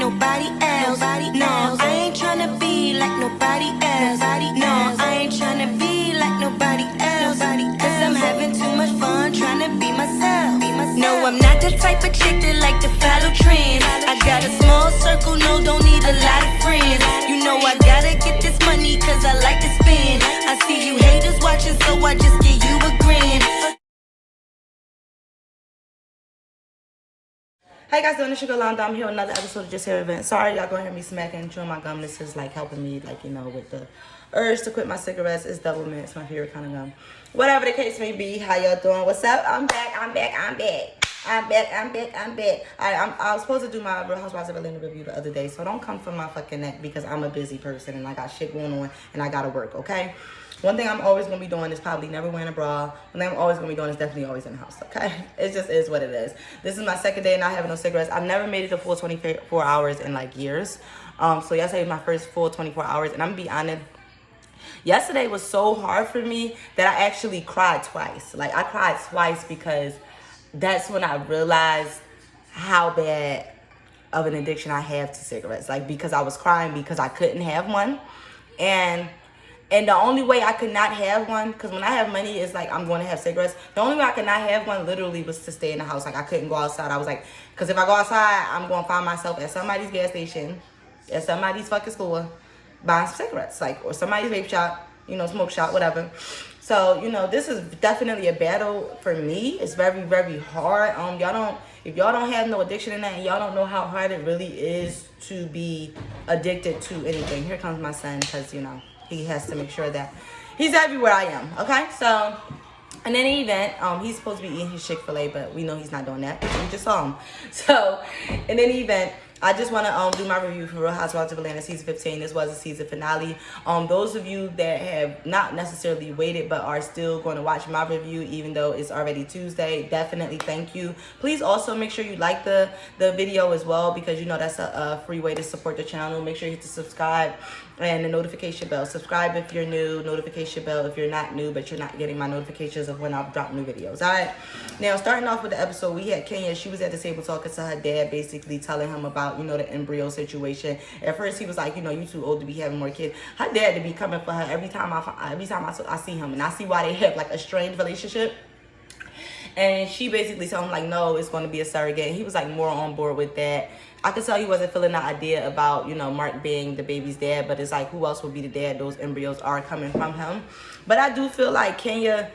nobody else. No, I ain't tryna be like nobody else. No, I ain't tryna be like nobody else. Cause I'm having too much fun trying to be myself. No, I'm not the type of chick that like to follow trends. I got a small circle, no, don't need a lot of friends. You know I gotta get this money cause I like to spend. I see you haters watching, so I just give you a grin. Hey guys, doing this your girl Londa. I'm here with another episode of Just Hair Event. Sorry y'all gonna hear me smacking and chewing my gum. This is like helping me, like, you know, with the urge to quit my cigarettes. It's double mint. It's my favorite kind of gum. Whatever the case may be, how y'all doing? What's up? I'm back. I was supposed to do my Real Housewives of Atlanta review the other day, so don't come from my fucking neck because I'm a busy person and I got shit going on and I gotta work, okay? One thing I'm always going to be doing is probably never wearing a bra. One thing I'm always going to be doing is definitely always in the house, okay? It just is what it is. This is my second day not having no cigarettes. I've never made it a full 24 hours in, like, years. So yesterday was my first full 24 hours. And I'm going to be honest, yesterday was so hard for me that I actually cried twice. Like, I cried twice because that's when I realized how bad of an addiction I have to cigarettes. Like, because I was crying because I couldn't have one. And the only way I could not have one, because when I have money, it's like I'm going to have cigarettes. The only way I could not have one literally was to stay in the house. Like, I couldn't go outside. I was like, because if I go outside, I'm going to find myself at somebody's gas station, at somebody's fucking store, buying some cigarettes. Like, or somebody's vape shop, you know, smoke shop, whatever. So, you know, this is definitely a battle for me. It's very, very hard. If y'all don't have no addiction in that, and y'all don't know how hard it really is to be addicted to anything. Here comes my son, because, you know, he has to make sure that he's everywhere I am, okay? So, in any event, he's supposed to be eating his Chick-fil-A, but we know he's not doing that. We just saw him. So, in any event, I just want to do my review for Real Housewives of Atlanta season 15. This was the season finale. Those of you that have not necessarily waited but are still going to watch my review even though it's already Tuesday, definitely thank you. Please also make sure you like the video as well, because you know that's a free way to support the channel. Make sure you hit the subscribe and the notification bell. Subscribe if you're new, notification bell if you're not new but you're not getting my notifications of when I drop new videos. Alright, now starting off with the episode, we had Kenya. She was at the table talking to her dad, basically telling him about, you know, the embryo situation. At first he was like, you know, you too old to be having more kids. Her dad to be coming for her every time I see him, and I see why they have like a strained relationship. And she basically told him like, no, it's going to be a surrogate. And he was like more on board with that. I could tell he wasn't feeling the idea about, you know, Mark being the baby's dad, but it's like, who else would be the dad? Those embryos are coming from him. But I do feel like Kenya,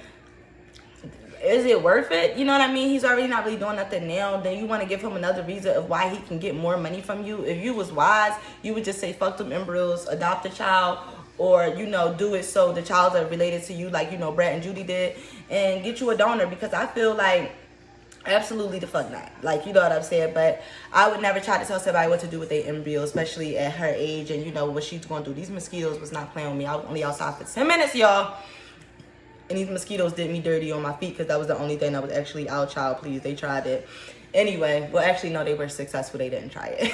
is it worth it? You know what I mean? He's already not really doing nothing now. Then you want to give him another reason of why he can get more money from you. If you was wise, you would just say, fuck them embryos, adopt a child, or, you know, do it so the child are related to you, like, you know, Brad and Judy did, and get you a donor. Because I feel like absolutely the fuck not. Like, you know what I'm saying? But I would never try to tell somebody what to do with their embryo, especially at her age and, you know, what she's going through. These mosquitoes was not playing with me. I was only outside for 10 minutes, y'all. And these mosquitoes did me dirty on my feet because that was the only thing that was actually out. Child, please. They tried it. Anyway, well, actually, no, they were successful. They didn't try it.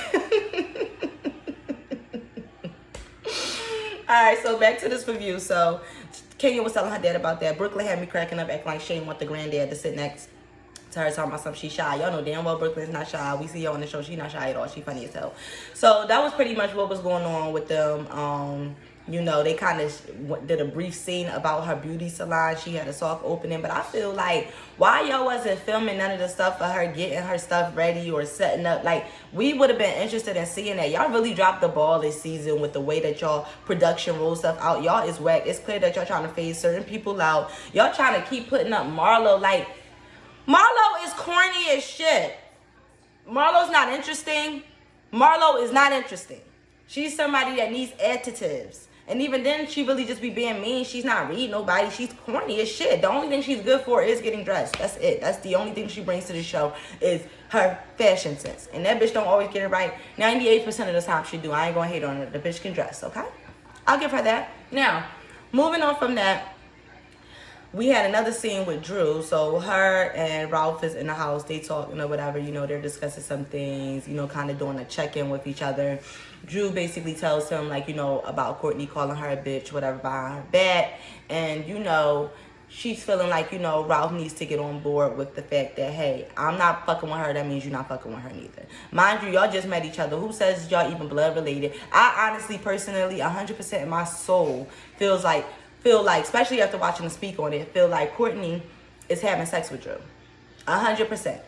All right, so back to this review. So Kenya was telling her dad about that. Brooklyn had me cracking up, acting like Shane want the granddad to sit next to her, talking about something. She shy. Y'all know damn well Brooklyn's not shy. We see her on the show. She not shy at all. She funny as hell. So that was pretty much what was going on with them. You know, they kind of did a brief scene about her beauty salon. She had a soft opening. But I feel like, why y'all wasn't filming none of the stuff for her, getting her stuff ready or setting up? Like, we would have been interested in seeing that. Y'all really dropped the ball this season with the way that y'all production roll stuff out. Y'all is whack. It's clear that y'all trying to phase certain people out. Y'all trying to keep putting up Marlo. Like, Marlo is corny as shit. Marlo's not interesting. Marlo is not interesting. She's somebody that needs additives. And even then, she really just be being mean. She's not reading nobody. She's corny as shit. The only thing she's good for is getting dressed. That's it. That's the only thing she brings to the show is her fashion sense. And that bitch don't always get it right. 98% of the time she do. I ain't gonna hate on her. The bitch can dress, okay? I'll give her that. Now, moving on from that, we had another scene with Drew. So her and Ralph is in the house. They talking or whatever. You know, they're discussing some things. You know, kind of doing a check-in with each other. Drew basically tells him, like, you know, about Courtney calling her a bitch, whatever, behind her back. And, you know, she's feeling like, you know, Ralph needs to get on board with the fact that, hey, I'm not fucking with her. That means you're not fucking with her neither. Mind you, y'all just met each other. Who says y'all even blood related? I honestly, personally, 100% in my soul feel like, especially after watching the speak on it, feel like Courtney is having sex with Drew. 100%.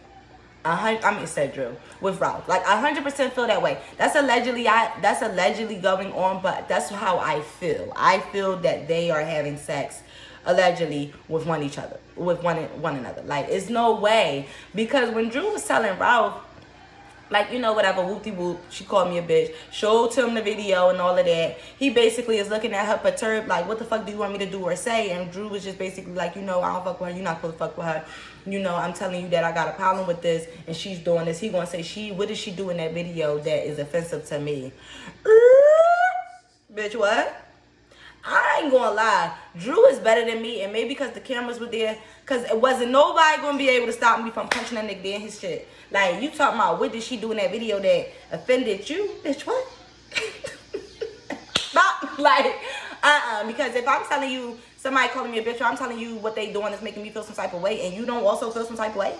Said Drew with Ralph. Like 100% feel that way. That's allegedly going on, but that's how I feel. I feel that they are having sex allegedly with one another. Like, it's no way, because when Drew was telling Ralph, like, you know, whatever, whoop-de-whoop, she called me a bitch, showed him the video and all of that, he basically is looking at her perturbed, like, what the fuck do you want me to do or say? And Drew was just basically like, you know, I don't fuck with her, you're not supposed to fuck with her, you know, I'm telling you that I got a problem with this, and she's doing this. He gonna say, what did she do in that video that is offensive to me? Bitch, what? I ain't gonna lie, Drew is better than me, and maybe because the cameras were there, because it wasn't nobody gonna be able to stop me from punching that nigga in his shit. Like, you talking about what did she do in that video that offended you? Bitch, what? Stop. Like, because if I'm telling you, somebody calling me a bitch, or I'm telling you what they doing is making me feel some type of way, and you don't also feel some type of way,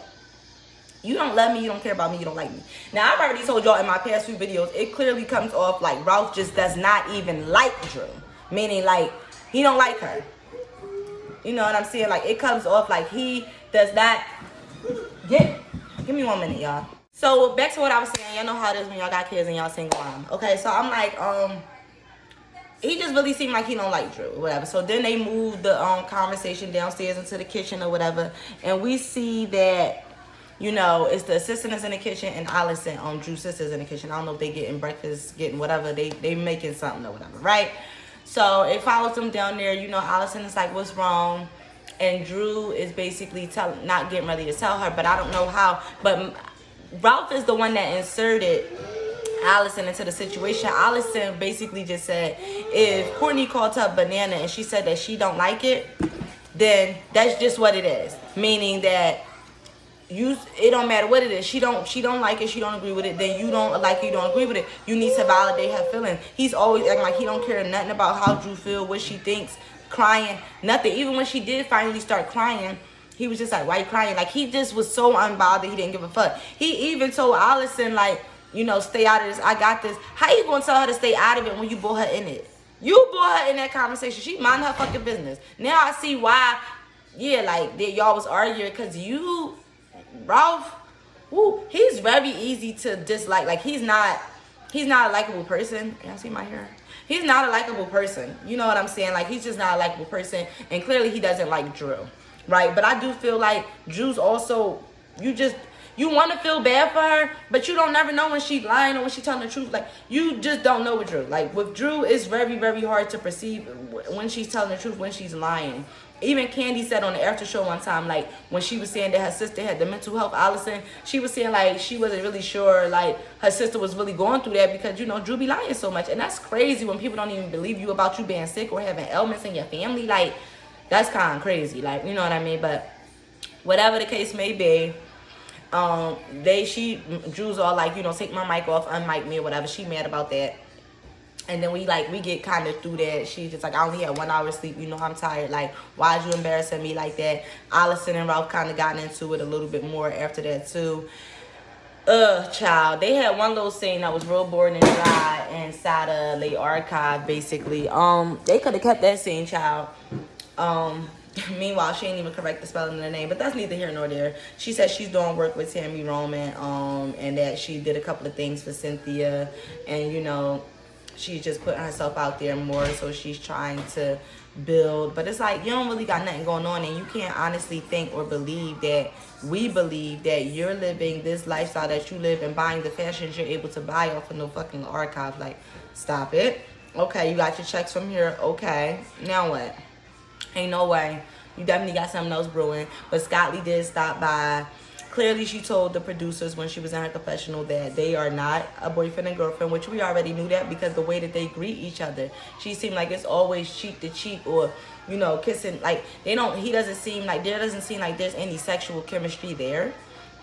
you don't love me, you don't care about me, you don't like me. Now, I've already told y'all in my past few videos, it clearly comes off like Ralph just does not even like Drew. Meaning, like, he don't like her. You know what I'm saying? Like, it comes off like he does not give me 1 minute, y'all. So, back to what I was saying. Y'all know how it is when y'all got kids and y'all single mom. Okay, so I'm like, he just really seemed like he don't like Drew or whatever. So, then they moved the conversation downstairs into the kitchen or whatever. And we see that, you know, it's the assistant is in the kitchen and Allison, Drew's sister's in the kitchen. I don't know if they getting breakfast, getting whatever. They making something or whatever, right? So it follows them down there. You know, Allison is like, what's wrong? And Drew is basically not getting ready to tell her, but I don't know how. But Ralph is the one that inserted Allison into the situation. Allison basically just said, if Courtney called her banana and she said that she don't like it, then that's just what it is. Meaning that it don't matter what it is. She don't like it. She don't agree with it. Then you don't like it. You don't agree with it. You need to validate her feelings. He's always acting like he don't care nothing about how Drew feel, what she thinks, crying, nothing. Even when she did finally start crying, he was just like, why you crying? Like, he just was so unbothered. He didn't give a fuck. He even told Allison, like, you know, stay out of this. I got this. How you gonna tell her to stay out of it when you brought her in it? You brought her in that conversation. She mind her fucking business. Now I see why. Yeah, like y'all was arguing because Ralph, he's very easy to dislike. Like, he's not a likable person. Y'all see my hair? He's not a likable person. You know what I'm saying? Like, he's just not a likable person. And clearly he doesn't like Drew. Right? But I do feel like Drew's also, you want to feel bad for her, but you don't never know when she's lying or when she's telling the truth. Like, you just don't know with Drew. Like, with Drew, it's very, very hard to perceive when she's telling the truth, when she's lying. Even Kandi said on the after show one time, like, when she was saying that her sister had the mental health, Allison, she was saying, like, she wasn't really sure, like, her sister was really going through that because, you know, Drew be lying so much. And that's crazy when people don't even believe you about you being sick or having ailments in your family. Like, that's kind of crazy. Like, you know what I mean? But whatever the case may be, Drew's all like, you know, take my mic off, unmic me or whatever. She mad about that. And then we get kind of through that. She's just like, I only had 1 hour sleep. You know, I'm tired. Like, why'd you embarrassing me like that? Allison and Ralph kind of got into it a little bit more after that, too. Child. They had one little scene that was real boring and dry inside of the archive, basically. They could have kept that scene, child. Meanwhile, she ain't even correct the spelling of the name, but that's neither here nor there. She said she's doing work with Tammy Roman, and that she did a couple of things for Cynthia, and, you know, she's just putting herself out there more, so she's trying to build. But it's like, you don't really got nothing going on, and you can't honestly think or believe that we believe that you're living this lifestyle that you live and buying the fashions you're able to buy off of no fucking archive. Like, stop it. Okay, you got your checks from here. Okay, now what? Ain't no way. You definitely got something else brewing. But Scott Lee did stop by. Clearly, she told the producers when she was in her confessional that they are not a boyfriend and girlfriend, which we already knew that because the way that they greet each other. She seemed like it's always cheek to cheek or, you know, kissing. Like, there doesn't seem like there's any sexual chemistry there.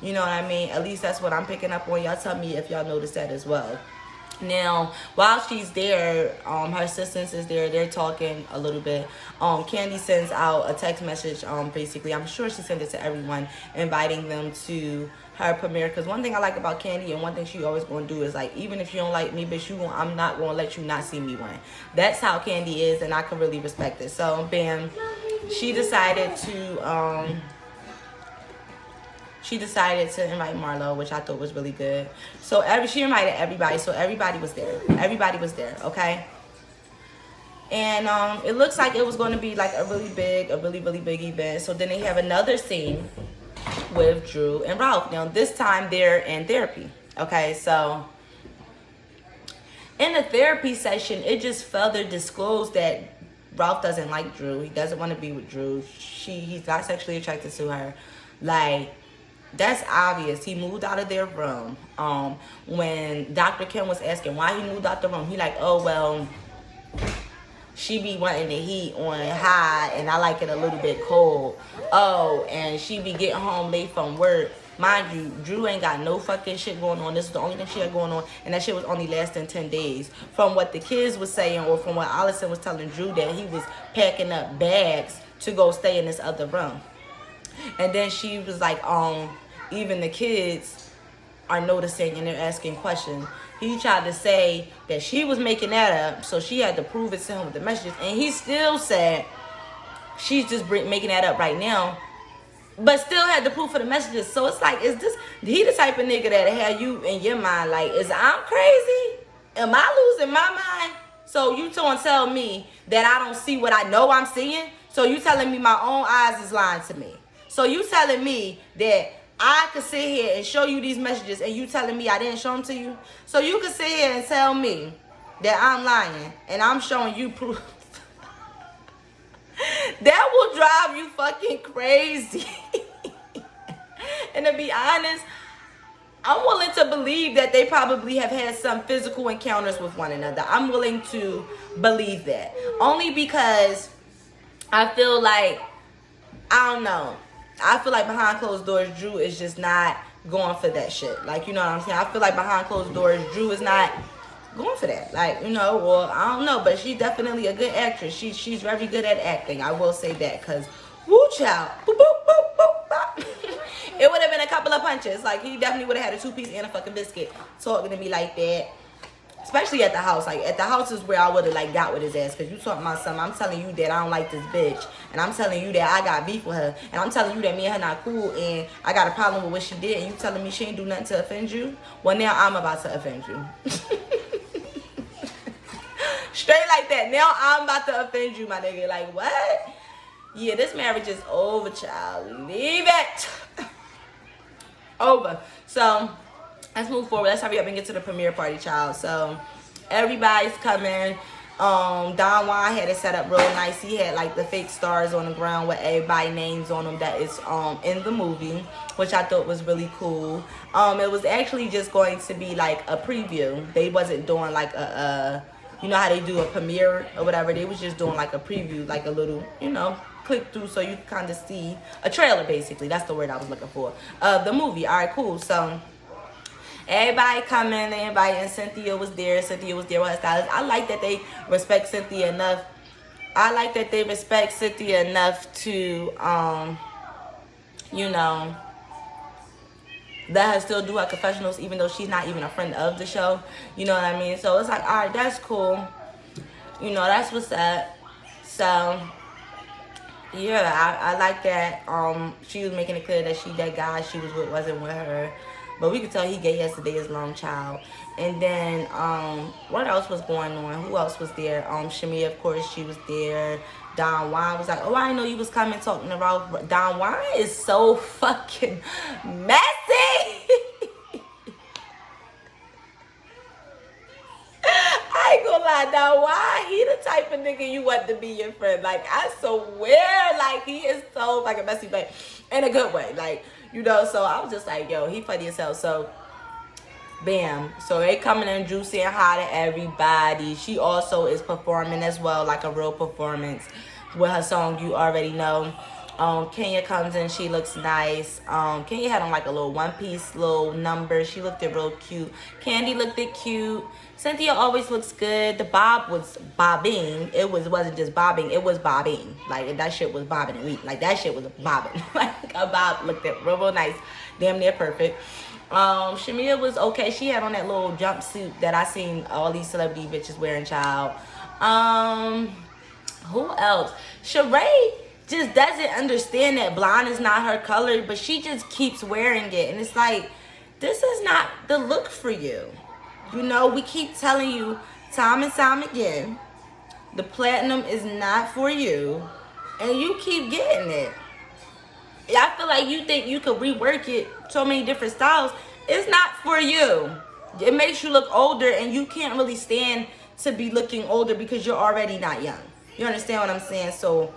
You know what I mean? At least that's what I'm picking up on. Y'all tell me if y'all noticed that as well. Now, while she's there, her assistant is there. They're talking a little bit. Kandi sends out a text message. Basically, I'm sure she sent it to everyone, inviting them to her premiere. Because one thing I like about Kandi, and one thing she always gonna do is like, even if you don't like me, bitch, I'm not gonna let you not see me win. That's how Kandi is, and I can really respect it. So, bam, she decided to invite Marlo, which I thought was really good. So she invited everybody. So everybody was there. Everybody was there, okay? And it looks like it was going to be like a really big event. So then they have another scene with Drew and Ralph. Now this time they're in therapy, okay? So in the therapy session, it just further disclosed that Ralph doesn't like Drew. He doesn't want to be with Drew. He's not sexually attracted to her. Like, that's obvious. He moved out of their room. When Dr. Kim was asking why he moved out the room, he like, oh, well, she be wanting the heat on high, and I like it a little bit cold. Oh, and she be getting home late from work. Mind you, Drew ain't got no fucking shit going on. This is the only thing she had going on, and that shit was only lasting 10 days. From what the kids was saying, or from what Allison was telling Drew, that he was packing up bags to go stay in this other room. And then she was like, even the kids are noticing and they're asking questions. He tried to say that she was making that up, so she had to prove it to him with the messages. And he still said she's just making that up right now, but still had the proof for the messages. So it's like, is he the type of nigga that had you in your mind like, I'm crazy? Am I losing my mind? So you don't tell me that I don't see what I know I'm seeing? So you telling me my own eyes is lying to me? So you telling me that I could sit here and show you these messages, and you telling me I didn't show them to you? So you could sit here and tell me that I'm lying, and I'm showing you proof. That will drive you fucking crazy. And to be honest, I'm willing to believe that they probably have had some physical encounters with one another. I'm willing to believe that. Only because I feel like, I don't know, I feel like behind closed doors, Drew is just not going for that shit. Like, you know what I'm saying? I feel like behind closed doors, Drew is not going for that. Like, you know, well, I don't know, but she's definitely a good actress. She's very good at acting. I will say that, because, woo, child. Boop, boop, boop, boop, bop. It would have been a couple of punches. Like, he definitely would have had a 2-piece and a fucking biscuit talking to me like that. Especially at the house. Like, at the house is where I would have, like, got with his ass. Because you talking about something. I'm telling you that I don't like this bitch. And I'm telling you that I got beef with her. And I'm telling you that me and her not cool. And I got a problem with what she did. And you telling me she ain't do nothing to offend you? Well, now I'm about to offend you. Straight like that. Now I'm about to offend you, my nigga. Like, what? Yeah, this marriage is over, child. Leave it. Over. So, let's move forward. Let's hurry up and get to the premiere party, child. So, everybody's coming. Don Juan had it set up real nice. He had like the fake stars on the ground with everybody's names on them that is in the movie, which I thought was really cool. It was actually just going to be like a preview. They wasn't doing like a you know how they do a premiere or whatever. They was just doing like a preview, like a little, you know, click through so you can kind of see a trailer, basically. That's the word I was looking for. The movie. All right, cool. So everybody coming, they invited. Cynthia was there. Cynthia was there with her stylist. I like that they respect Cynthia enough. I like that they respect Cynthia enough to, you know, let her still do her confessionals, even though she's not even a friend of the show. You know what I mean? So it's like, all right, that's cool. You know, that's what's up. So yeah, I like that. She was making it clear that that guy she was with wasn't with her. But we could tell he gay yesterday, his long child. And then, what else was going on? Who else was there? Sheree, of course, she was there. Don Juan was like, oh, I didn't know you was coming talking to Ralph. Don Juan is so fucking messy. I ain't gonna lie, Don Juan, he the type of nigga you want to be your friend. Like, I swear, like, he is so fucking messy, but in a good way. Like, you know, so I was just like, yo, he funny as hell. So, bam. So they coming in, Drew saying hi to everybody. She also is performing as well, like a real performance with her song You Already Know. Kenya comes in, she looks nice. Kenya had on like a little one-piece little number. She looked it real cute. Kandi looked it cute. Cynthia always looks good. The bob was bobbing. Wasn't just bobbing, it was bobbing. Like that shit was bobbing and weaving. Like that shit was bobbing. Like a bob looked it real nice. Damn near perfect. Shamia was okay. She had on that little jumpsuit that I seen all these celebrity bitches wearing, child. Who else? Sheree just doesn't understand that blonde is not her color, but she just keeps wearing it. And it's like, this is not the look for you. You know, we keep telling you time and time again, the platinum is not for you. And you keep getting it. I feel like you think you could rework it so many different styles. It's not for you. It makes you look older, and you can't really stand to be looking older because you're already not young. You understand what I'm saying? So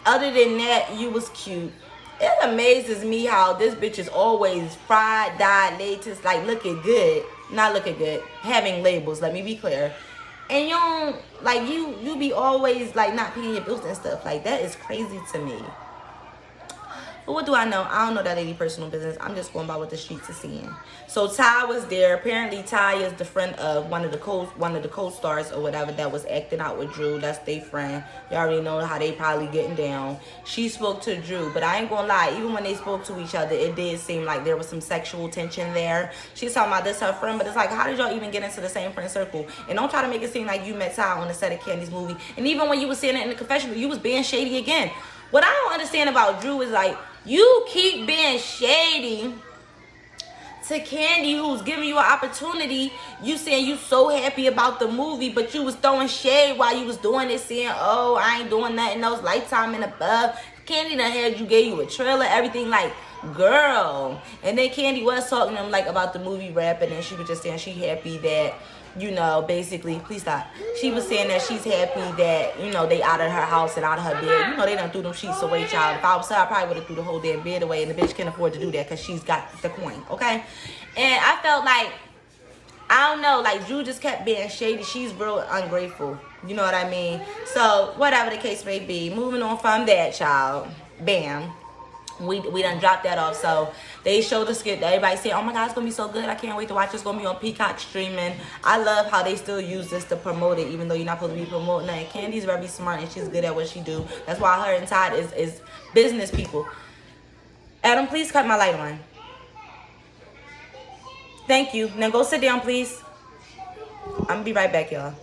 other than that, you was cute. It amazes me how this bitch is always fried, dyed, latest, like looking good. Not looking good. Having labels, let me be clear. And you don't, like, you be always like not paying your bills and stuff. Like, that is crazy to me. But what do I know? I don't know that lady personal business. I'm just going by what the streets are seeing. So Ty was there. Apparently Ty is the friend of one of the co-stars or whatever that was acting out with Drew. That's their friend. You already know how they probably getting down. She spoke to Drew, but I ain't gonna lie. Even when they spoke to each other, it did seem like there was some sexual tension there. She's talking about this her friend, but it's like, how did y'all even get into the same friend circle? And don't try to make it seem like you met Ty on the set of Kandi's movie. And even when you was saying it in the confessional, you was being shady again. What I don't understand about Drew is like, you keep being shady to Kandi, who's giving you an opportunity. You saying you so happy about the movie, but you was throwing shade while you was doing it, saying, oh, I ain't doing nothing else, Lifetime and above. Kandi done had you, gave you a trailer, everything, like, girl. And then Kandi was talking to him like about the movie rapping, and she was just saying she happy that, you know, basically, please stop. She was saying that she's happy that, you know, they out of her house and out of her bed. You know, they done threw them sheets away, child. If I was her, I probably would have threw the whole damn bed away, and the bitch can't afford to do that because she's got the coin, okay? And I felt like, I don't know, like, Drew just kept being shady. She's real ungrateful. You know what I mean? So, whatever the case may be, moving on from that, child. Bam. We done dropped that off. So they showed the skit. Everybody said, oh my God, it's gonna be so good. I can't wait to watch. It's gonna be on Peacock streaming. I love how they still use this to promote it, even though you're not supposed to be promoting it. Kandi's very smart and she's good at what she do. That's why her and Todd is business people. Adam, please cut my light on. Thank you. Now go sit down, please. I'm gonna be right back, y'all.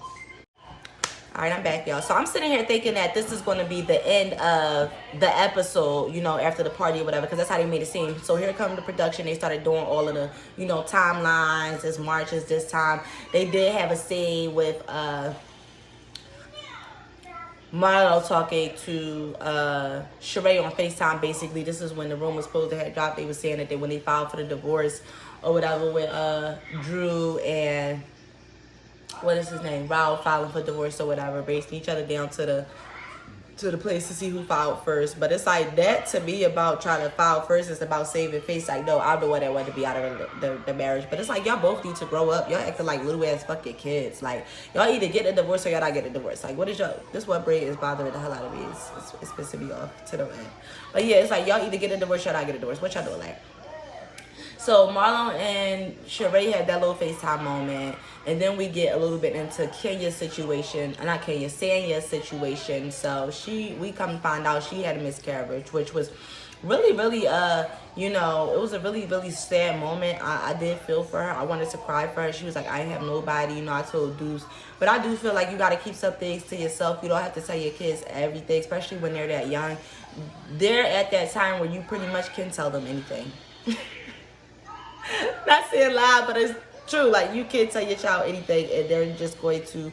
All right, I'm back, y'all. So I'm sitting here thinking that this is going to be the end of the episode, you know, after the party or whatever, because that's how they made it seem. So here comes the production. They started doing all of the, you know, timelines, as marches this time. They did have a scene with Marlo talking to Sheree on FaceTime, basically. This is when the room was supposed to have dropped. They were saying that when they filed for the divorce or whatever with Drew and... what is his name? Ralph filing for divorce or whatever, basing each other down to the place to see who filed first. But it's like that to me about trying to file first is about saving face. Like, no, I don't want that one to be out of the marriage. But it's like y'all both need to grow up. Y'all acting like little ass fucking kids. Like, y'all either get a divorce or y'all not get a divorce. Like, what is y'all? This one braid is bothering the hell out of me. It's pissing me off to the end. But yeah, it's like y'all either get a divorce or y'all not get a divorce. What y'all doing like? So Marlon and Sheree had that little FaceTime moment. And then we get a little bit into Sanya's situation. So we come to find out she had a miscarriage, which was really, really, you know, it was a really, really sad moment. I did feel for her. I wanted to cry for her. She was like, I have nobody. You know, I told Deuce. But I do feel like you got to keep some things to yourself. You don't have to tell your kids everything, especially when they're that young. They're at that time where you pretty much can tell them anything. Not saying lie, but it's true. Like, you can't tell your child anything and they're just going to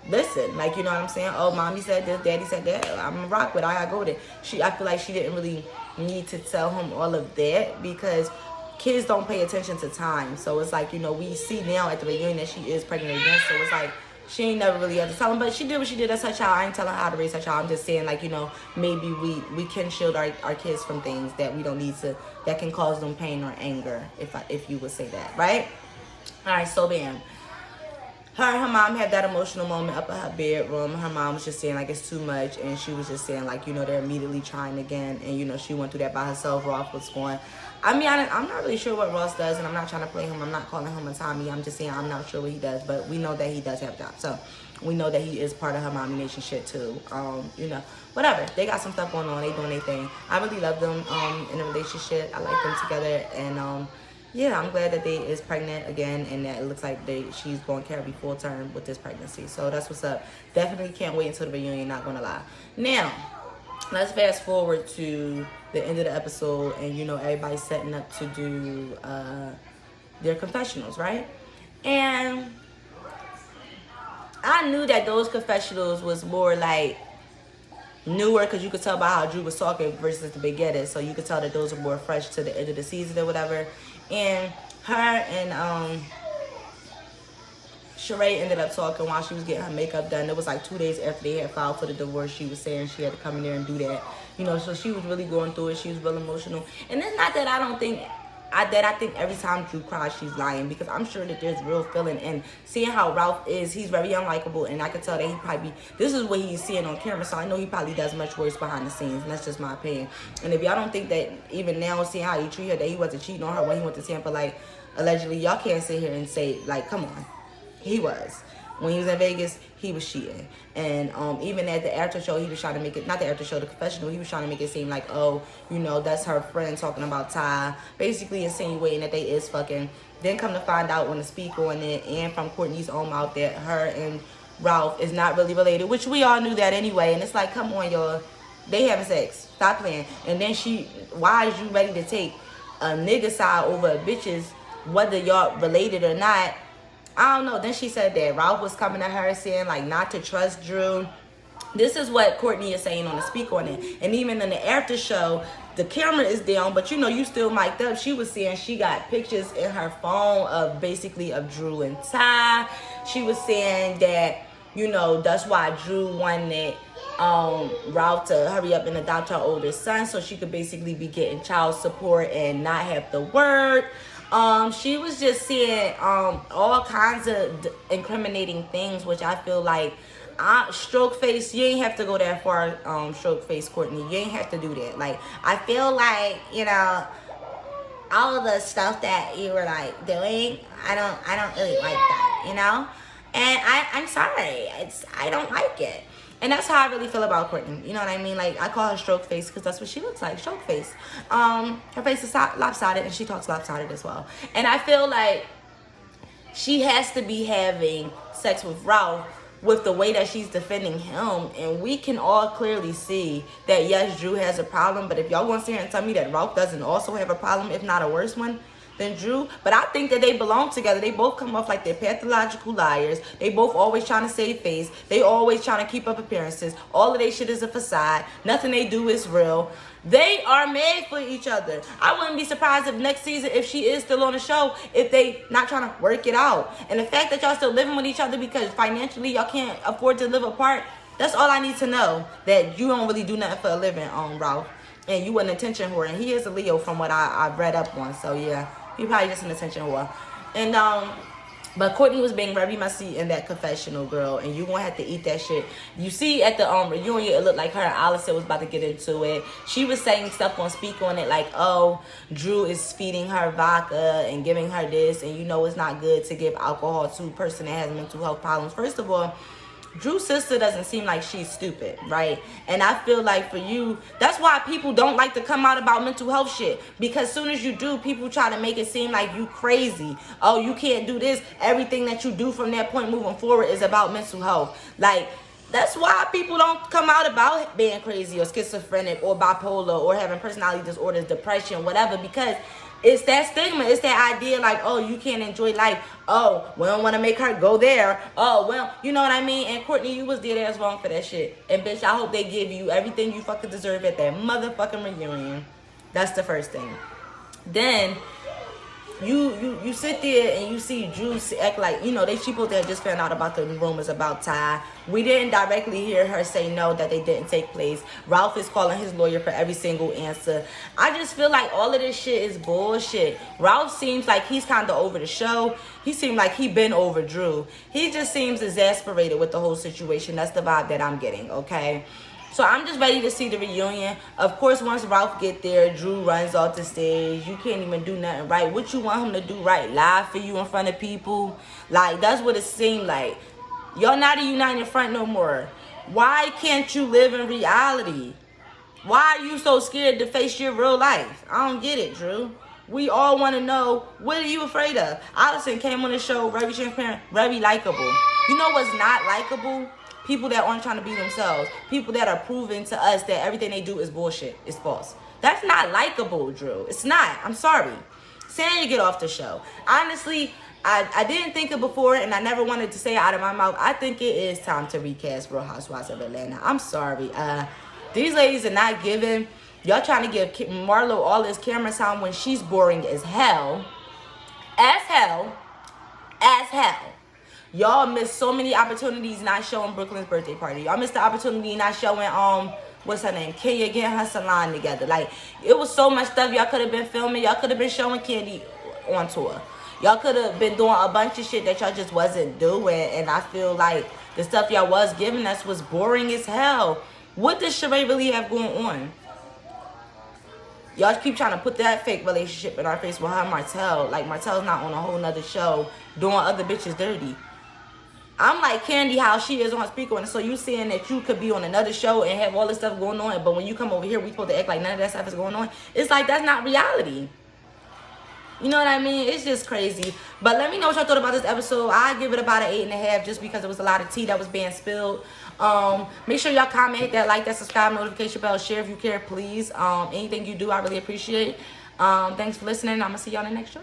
listen. Like, you know what I'm saying? Oh, mommy said this, daddy said that. I'm gonna rock with it. I gotta go with it. I feel like she didn't really need to tell him all of that because kids don't pay attention to time. So it's like, you know, we see now at the reunion that she is pregnant again. So it's like she ain't never really had to tell him, but she did what she did. That's her child. I ain't telling her how to raise her child. I'm just saying, like, you know, maybe we can shield our kids from things that we don't need to, that can cause them pain or anger, if you would say that, right? All right, so bam. her and her mom had that emotional moment up in her bedroom. Her mom was just saying like it's too much, and she was just saying like, you know, they're immediately trying again, and you know she went through that by herself. Ross was going. I mean, I'm not really sure what Ross does, and I'm not trying to play him. I'm not calling him a Tommy. I'm just saying I'm not sure what he does, but we know that he does have a job. So we know that he is part of her Mommy Nation shit too. You know, whatever. They got some stuff going on. They doing their thing. I really love them in a relationship. I like them together, and yeah, I'm glad that they is pregnant again, and that it looks like she's going to carry full term with this pregnancy. So that's what's up. Definitely can't wait until the reunion, not gonna lie. Now, let's fast forward to the end of the episode, and you know everybody's setting up to do their confessionals, right? And I knew that those confessionals was more like newer, because you could tell by how Drew was talking versus the beginning, so you could tell that those are more fresh to the end of the season or whatever. And her and Sheree ended up talking while she was getting her makeup done. It was like 2 days after they had filed for the divorce. She was saying she had to come in there and do that, you know. So she was really going through it. She was real emotional, and it's not that I think every time Drew cries, she's lying, because I'm sure that there's real feeling. And seeing how Ralph is, he's very unlikable, and I can tell that he probably, this is what he's seeing on camera, so I know he probably does much worse behind the scenes, and that's just my opinion. And if y'all don't think that even now, seeing how he treated her, that he wasn't cheating on her when he went to Tampa, like, allegedly, y'all can't sit here and say, like, come on. He was. When he was in Vegas, he was cheating. And even at the after show, he was trying to make it, not the after show, the confessional, he was trying to make it seem like, oh, you know, that's her friend talking about Ty, basically insinuating that they is fucking. Then come to find out when the speak on it, and from Courtney's own mouth, that her and Ralph is not really related, which we all knew that anyway. And it's like, come on, y'all. They having sex. Stop playing. And then why is you ready to take a nigga side over a bitch's, whether y'all related or not? I don't know. Then she said that Ralph was coming to her saying like not to trust Drew. This is what Courtney is saying on the speak on it. And even in the after show, the camera is down, but you know, you still mic'd up. She was saying she got pictures in her phone of basically of Drew and Ty. She was saying that, you know, that's why Drew wanted Ralph to hurry up and adopt her older son, so she could basically be getting child support and not have to work. She was just saying all kinds of incriminating things, which I feel like stroke face, you ain't have to go that far. Stroke face Courtney, you ain't have to do that. Like, I feel like, you know, all of the stuff that you were like doing, I don't really like that, you know. And I'm sorry, I don't like it. And that's how I really feel about Courtney. You know what I mean? Like, I call her stroke face because that's what she looks like, stroke face. Her face is lopsided, and she talks lopsided as well. And I feel like she has to be having sex with Ralph with the way that she's defending him. And we can all clearly see that, yes, Drew has a problem. But if y'all want to sit here and tell me that Ralph doesn't also have a problem, if not a worse one, than Drew. But I think that they belong together. They both come off like they're pathological liars. They both always trying to save face. They always trying to keep up appearances. All of their shit is a facade. Nothing they do is real. They are made for each other. I wouldn't be surprised if next season, if she is still on the show, if they not trying to work it out. And the fact that y'all still living with each other because financially y'all can't afford to live apart, that's all I need to know. That you don't really do nothing for a living, Ralph. And you an attention whore. And he is a Leo from what I've read up on. So yeah. He probably just an attention whore. And but Courtney was being very messy in that confessional, girl, and you gonna have to eat that shit. You see at the reunion, it looked like her and Allison was about to get into it. She was saying stuff on speak on it like, oh, Drew is feeding her vodka and giving her this, and you know it's not good to give alcohol to a person that has mental health problems. First of all, Drew's sister doesn't seem like she's stupid, right? And I feel like for you, that's why people don't like to come out about mental health shit. Because soon as you do, people try to make it seem like you crazy. Oh, you can't do this. Everything that you do from that point moving forward is about mental health. Like, that's why people don't come out about being crazy or schizophrenic or bipolar or having personality disorders, depression, whatever, because it's that stigma. It's that idea like, oh, you can't enjoy life. Oh, we don't want to make her go there. Oh, well, you know what I mean? And Courtney, you was dead ass wrong for that shit. And bitch, I hope they give you everything you fucking deserve at that motherfucking reunion. That's the first thing. Then, you sit there and you see Drew act like, you know, she supposed to have just found out about the rumors about Ty. We didn't directly hear her say no, that they didn't take place. Ralph is calling his lawyer for every single answer. I just feel like all of this shit is bullshit. Ralph seems like he's kind of over the show. He seemed like he been over Drew. He just seems exasperated with the whole situation. That's the vibe that I'm getting, okay? So I'm just ready to see the reunion. Of course, once Ralph get there, Drew runs off the stage. You can't even do nothing right. What you want him to do right? Lie for you in front of people? Like, that's what it seemed like. Y'all not a united front no more. Why can't you live in reality? Why are you so scared to face your real life? I don't get it, Drew. We all want to know, what are you afraid of? Allison came on the show, very transparent, very likable. You know what's not likable? People that aren't trying to be themselves. People that are proving to us that everything they do is bullshit. It's false. That's not likable, Drew. It's not. I'm sorry. Sanya, get off the show. Honestly, I didn't think it before, and I never wanted to say it out of my mouth. I think it is time to recast Real Housewives of Atlanta. I'm sorry. These ladies are not giving. Y'all trying to give Marlo all this camera time when she's boring as hell. As hell. As hell. Y'all missed so many opportunities not showing Brooklyn's birthday party. Y'all missed the opportunity not showing, what's her name? Kenya getting her salon together. Like, it was so much stuff y'all could have been filming. Y'all could have been showing Kandi on tour. Y'all could have been doing a bunch of shit that y'all just wasn't doing. And I feel like the stuff y'all was giving us was boring as hell. What does Sheree really have going on? Y'all keep trying to put that fake relationship in our face with her and Martell. Like, Martell's not on a whole nother show doing other bitches dirty. I'm like Kandi, how she is on speaker, and so you saying that you could be on another show and have all this stuff going on, but when you come over here, we supposed to act like none of that stuff is going on. It's like, that's not reality. You know what I mean? It's just crazy. But let me know what y'all thought about this episode. I give it about an 8.5 just because it was a lot of tea that was being spilled. Make sure y'all comment, hit that like, that subscribe, notification bell, share if you care, please. Anything you do, I really appreciate. Thanks for listening. I'm gonna see y'all in the next show.